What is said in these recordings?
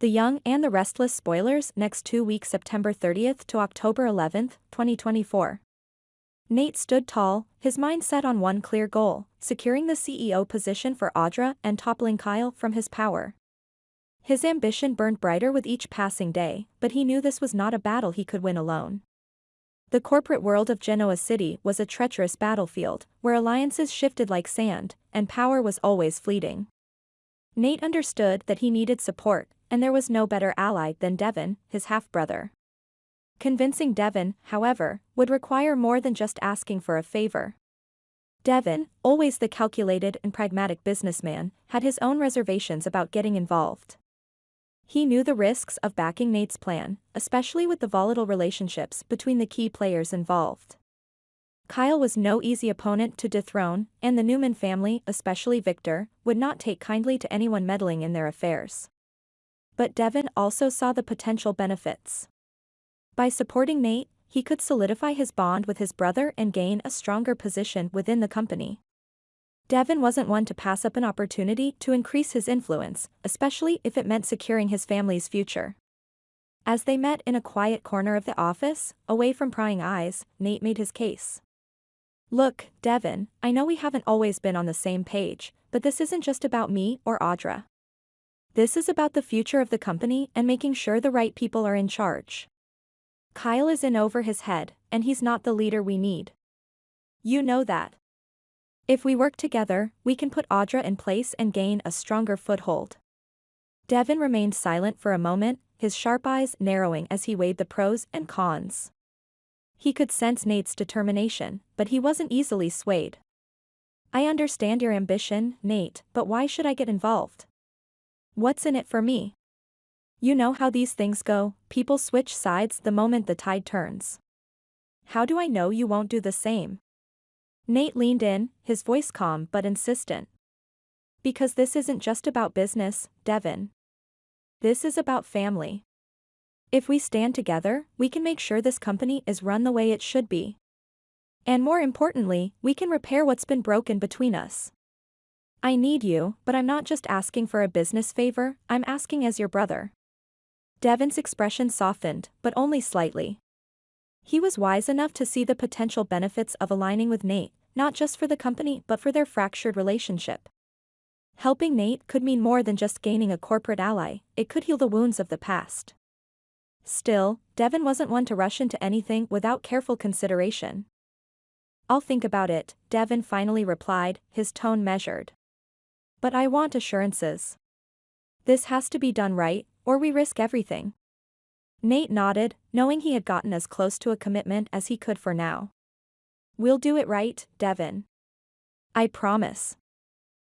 The Young and the Restless spoilers next 2 weeks September 30th to October 11th, 2024. Nate stood tall, his mind set on one clear goal, securing the CEO position for Audra and toppling Kyle from his power. His ambition burned brighter with each passing day, but he knew this was not a battle he could win alone. The corporate world of Genoa City was a treacherous battlefield, where alliances shifted like sand, and power was always fleeting. Nate understood that he needed support, and there was no better ally than Devon, his half-brother. Convincing Devon, however, would require more than just asking for a favor. Devon, always the calculated and pragmatic businessman, had his own reservations about getting involved. He knew the risks of backing Nate's plan, especially with the volatile relationships between the key players involved. Kyle was no easy opponent to dethrone, and the Newman family, especially Victor, would not take kindly to anyone meddling in their affairs. But Devon also saw the potential benefits. By supporting Nate, he could solidify his bond with his brother and gain a stronger position within the company. Devon wasn't one to pass up an opportunity to increase his influence, especially if it meant securing his family's future. As they met in a quiet corner of the office, away from prying eyes, Nate made his case. "Look, Devon, I know we haven't always been on the same page, but this isn't just about me or Audra. This is about the future of the company and making sure the right people are in charge. Kyle is in over his head, and he's not the leader we need. You know that. If we work together, we can put Audra in place and gain a stronger foothold." Devon remained silent for a moment, his sharp eyes narrowing as he weighed the pros and cons. He could sense Nate's determination, but he wasn't easily swayed. "I understand your ambition, Nate, but why should I get involved? What's in it for me? You know how these things go, people switch sides the moment the tide turns. How do I know you won't do the same?" Nate leaned in, his voice calm but insistent. "Because this isn't just about business, Devon. This is about family. If we stand together, we can make sure this company is run the way it should be. And more importantly, we can repair what's been broken between us. I need you, but I'm not just asking for a business favor, I'm asking as your brother." Devon's expression softened, but only slightly. He was wise enough to see the potential benefits of aligning with Nate, not just for the company but for their fractured relationship. Helping Nate could mean more than just gaining a corporate ally, it could heal the wounds of the past. Still, Devon wasn't one to rush into anything without careful consideration. "I'll think about it," Devon finally replied, his tone measured. "But I want assurances. This has to be done right, or we risk everything." Nate nodded, knowing he had gotten as close to a commitment as he could for now. "We'll do it right, Devon. I promise."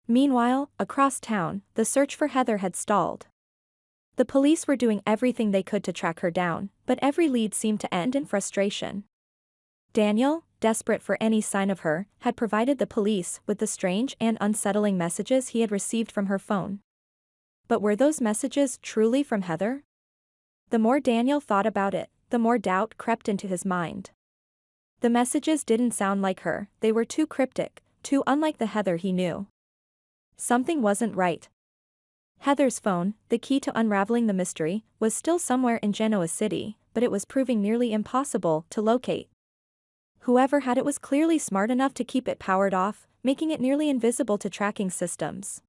Meanwhile, across town, the search for Heather had stalled. The police were doing everything they could to track her down, but every lead seemed to end in frustration. Daniel, desperate for any sign of her, had provided the police with the strange and unsettling messages he had received from her phone. But were those messages truly from Heather? The more Daniel thought about it, the more doubt crept into his mind. The messages didn't sound like her, they were too cryptic, too unlike the Heather he knew. Something wasn't right. Heather's phone, the key to unraveling the mystery, was still somewhere in Genoa City, but it was proving nearly impossible to locate. Whoever had it was clearly smart enough to keep it powered off, making it nearly invisible to tracking systems.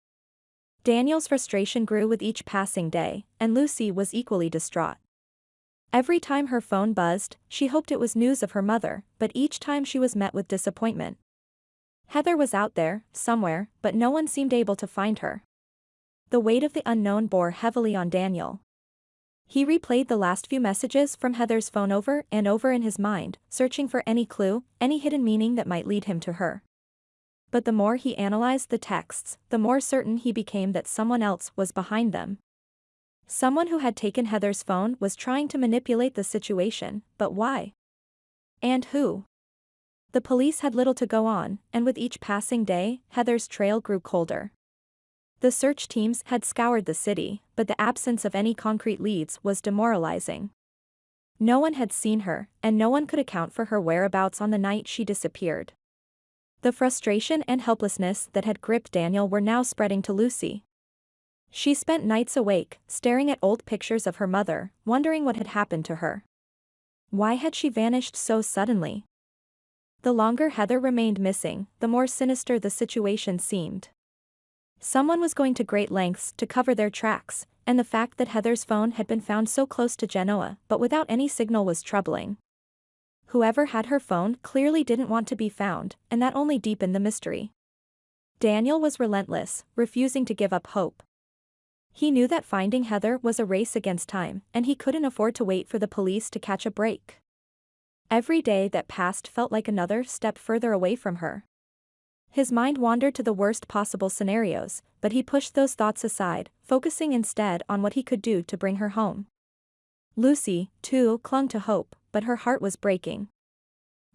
Daniel's frustration grew with each passing day, and Lucy was equally distraught. Every time her phone buzzed, she hoped it was news of her mother, but each time she was met with disappointment. Heather was out there, somewhere, but no one seemed able to find her. The weight of the unknown bore heavily on Daniel. He replayed the last few messages from Heather's phone over and over in his mind, searching for any clue, any hidden meaning that might lead him to her. But the more he analyzed the texts, the more certain he became that someone else was behind them. Someone who had taken Heather's phone was trying to manipulate the situation, but why? And who? The police had little to go on, and with each passing day, Heather's trail grew colder. The search teams had scoured the city, but the absence of any concrete leads was demoralizing. No one had seen her, and no one could account for her whereabouts on the night she disappeared. The frustration and helplessness that had gripped Daniel were now spreading to Lucy. She spent nights awake, staring at old pictures of her mother, wondering what had happened to her. Why had she vanished so suddenly? The longer Heather remained missing, the more sinister the situation seemed. Someone was going to great lengths to cover their tracks, and the fact that Heather's phone had been found so close to Genoa but without any signal was troubling. Whoever had her phone clearly didn't want to be found, and that only deepened the mystery. Daniel was relentless, refusing to give up hope. He knew that finding Heather was a race against time, and he couldn't afford to wait for the police to catch a break. Every day that passed felt like another step further away from her. His mind wandered to the worst possible scenarios, but he pushed those thoughts aside, focusing instead on what he could do to bring her home. Lucy, too, clung to hope, but her heart was breaking.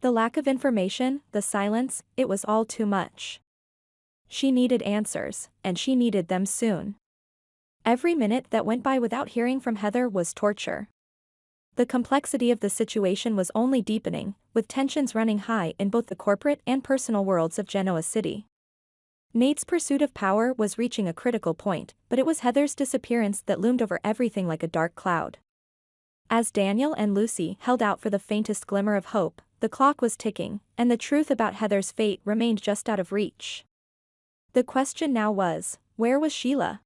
The lack of information, the silence, it was all too much. She needed answers, and she needed them soon. Every minute that went by without hearing from Heather was torture. The complexity of the situation was only deepening, with tensions running high in both the corporate and personal worlds of Genoa City. Nate's pursuit of power was reaching a critical point, but it was Heather's disappearance that loomed over everything like a dark cloud. As Daniel and Lucy held out for the faintest glimmer of hope, the clock was ticking, and the truth about Heather's fate remained just out of reach. The question now was, where was Sheila?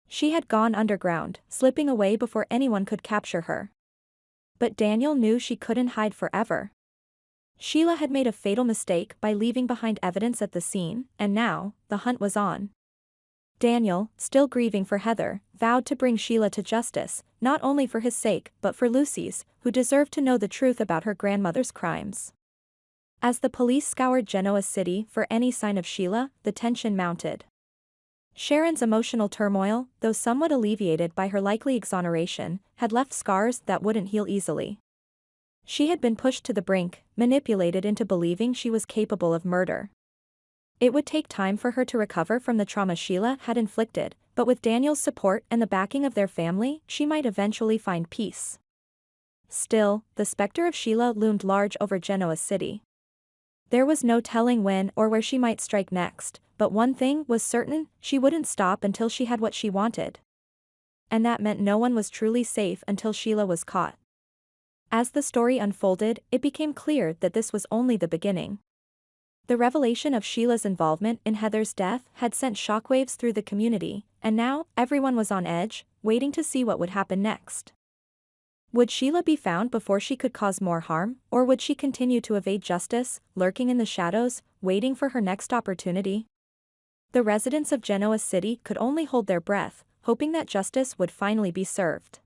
She had gone underground, slipping away before anyone could capture her. But Daniel knew she couldn't hide forever. Sheila had made a fatal mistake by leaving behind evidence at the scene, and now, the hunt was on. Daniel, still grieving for Heather, vowed to bring Sheila to justice, not only for his sake but for Lucy's, who deserved to know the truth about her grandmother's crimes. As the police scoured Genoa City for any sign of Sheila, the tension mounted. Sharon's emotional turmoil, though somewhat alleviated by her likely exoneration, had left scars that wouldn't heal easily. She had been pushed to the brink, manipulated into believing she was capable of murder. It would take time for her to recover from the trauma Sheila had inflicted, but with Daniel's support and the backing of their family, she might eventually find peace. Still, the specter of Sheila loomed large over Genoa City. There was no telling when or where she might strike next, but one thing was certain, she wouldn't stop until she had what she wanted. And that meant no one was truly safe until Sheila was caught. As the story unfolded, it became clear that this was only the beginning. The revelation of Sheila's involvement in Heather's death had sent shockwaves through the community, and now, everyone was on edge, waiting to see what would happen next. Would Sheila be found before she could cause more harm, or would she continue to evade justice, lurking in the shadows, waiting for her next opportunity? The residents of Genoa City could only hold their breath, hoping that justice would finally be served.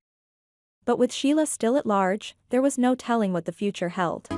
But with Sheila still at large, there was no telling what the future held.